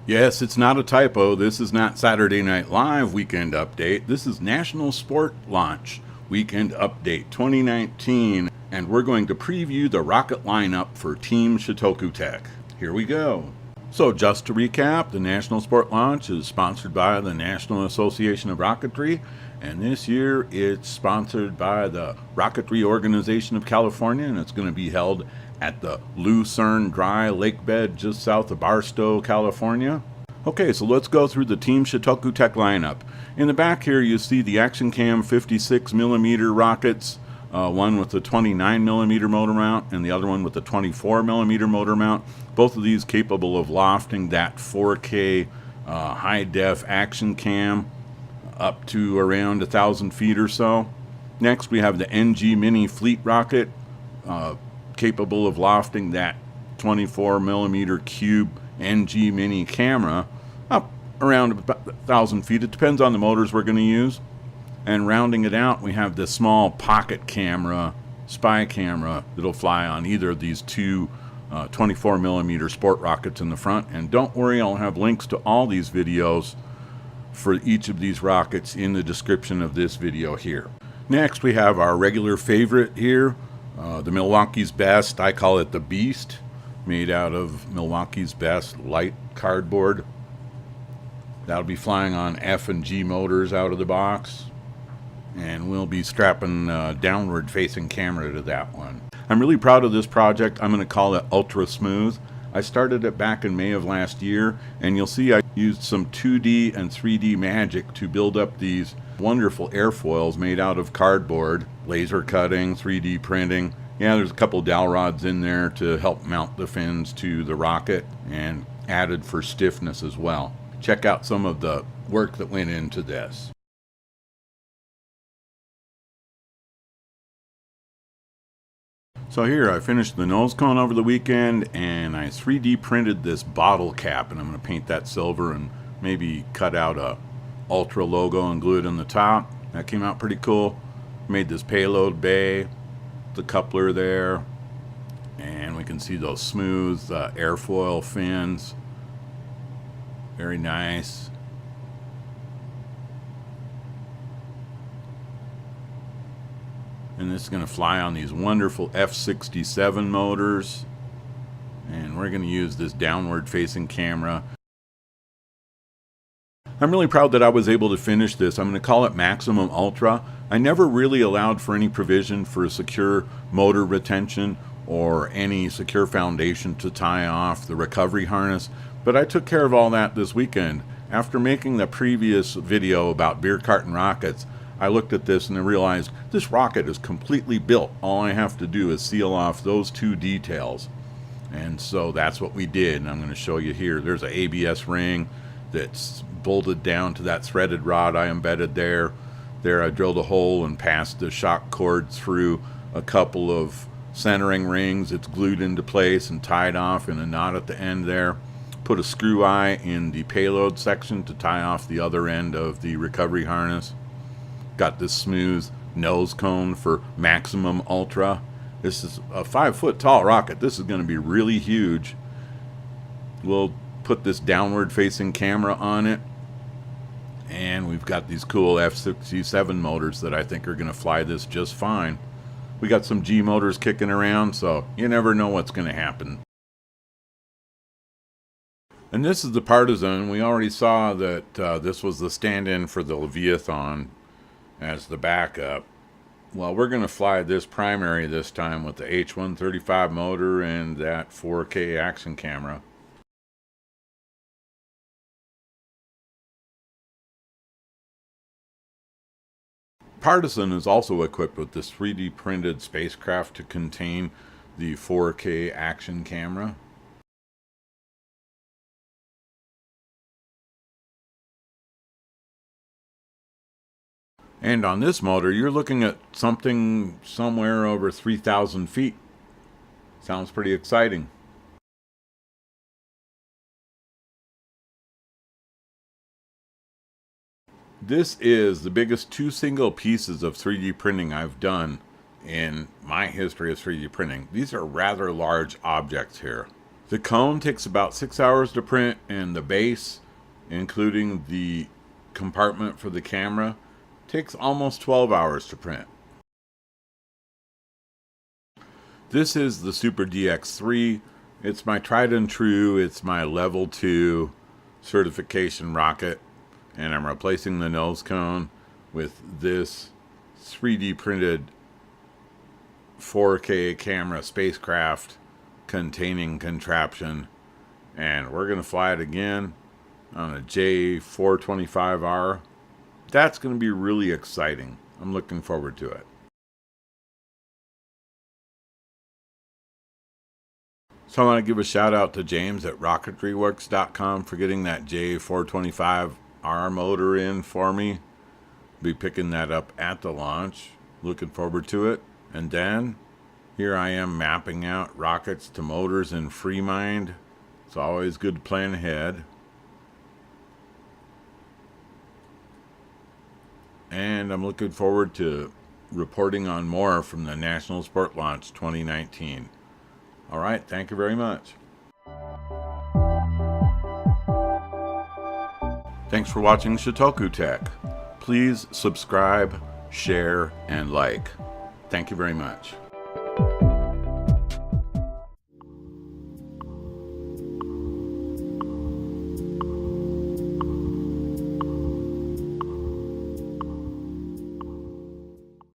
Yes, it's not a typo. This is not Saturday Night Live Weekend Update. This is National Sport Launch Weekend Update 2019. And we're going to preview the rocket lineup for Team ShotokuTech. Here we go. So just to recap, the National Sport Launch is sponsored by the National Association of Rocketry. And this year it's sponsored by the Rocketry Organization of California. And it's going to be held at the Lucerne Dry Lake Bed just south of Barstow, California. Okay, so let's go through the Team ShotokuTech lineup. In the back here you see the Action Cam 56mm rockets, one with the 29mm motor mount and the other one with the 24mm motor mount. Both of these capable of lofting that 4K high-def Action Cam up to around 1,000 feet or so. Next we have the Enji Mini Fleet Rocket, capable of lofting that 24mm cube NG Mini camera up around about 1,000 feet. It depends on the motors we're going to use. And rounding it out, we have this small pocket camera, spy camera, that'll fly on either of these two 24mm sport rockets in the front. And don't worry, I'll have links to all these videos for each of these rockets in the description of this video here. Next, we have our regular favorite here, the Milwaukee's Best. I call it the Beast, made out of Milwaukee's Best light cardboard. That'll be flying on F and G motors out of the box, and we'll be strapping a downward facing camera to that one. I'm really proud of this project. I'm going to call it Ultra Smooth. I started it back in May of last year, and you'll see I used some 2D and 3D magic to build up these wonderful airfoils made out of cardboard, laser cutting, 3D printing. Yeah, there's a couple dowel rods in there to help mount the fins to the rocket and added for stiffness as well. Check out some of the work that went into this. So here I finished the nose cone over the weekend, and I 3D printed this bottle cap, and I'm going to paint that silver and maybe cut out a Ultra logo and glue it on the top. That came out pretty cool. Made this payload bay, the coupler there, and we can see those smooth airfoil fins. Very nice. And this is going to fly on these wonderful F67 motors, and we're going to use this downward facing camera. I'm really proud that I was able to finish this. I'm going to call it Maximum Ultra. I never really allowed for any provision for secure motor retention or any secure foundation to tie off the recovery harness, but I took care of all that this weekend. After making the previous video about beer carton rockets, I looked at this and I realized this rocket is completely built. All I have to do is seal off those two details. And so that's what we did, and I'm going to show you here. There's an ABS ring that's bolted down to that threaded rod I embedded there. There I drilled a hole and passed the shock cord through a couple of centering rings. It's glued into place and tied off in a knot at the end there. Put a screw eye in the payload section to tie off the other end of the recovery harness. Got this smooth nose cone for Maximum Ultra. This is a 5-foot tall rocket. This is going to be really huge. We'll put this downward facing camera on it, and we've got these cool F67 motors that I think are going to fly this just fine. We got some G motors kicking around, so you never know what's going to happen. And this is the Partizon. We already saw that this was the stand-in for the Leviathan as the backup. Well, we're going to fly this primary this time with the H135 motor and that 4K action camera. Partizon is also equipped with this 3D printed spacecraft to contain the 4K action camera. And on this motor, you're looking at something somewhere over 3,000 feet. Sounds pretty exciting. This is the biggest two single pieces of 3D printing I've done in my history of 3D printing. These are rather large objects here. The cone takes about 6 hours to print, and the base, including the compartment for the camera, takes almost 12 hours to print. This is the Super DX3. It's my tried and true, it's my level 2 certification rocket, and I'm replacing the nose cone with this 3D printed 4K camera spacecraft containing contraption, and we're going to fly it again on a J425R. That's going to be really exciting. I'm looking forward to it. So I want to give a shout out to James at rocketryworks.com for getting that J425R motor in for me. Be picking that up at the launch. Looking forward to it. And then here I am mapping out rockets to motors in FreeMind. It's always good to plan ahead. And I'm looking forward to reporting on more from the National Sport Launch 2019. All right, thank you very much. Thanks for watching ShotokuTech. Please subscribe, share, and like. Thank you very much.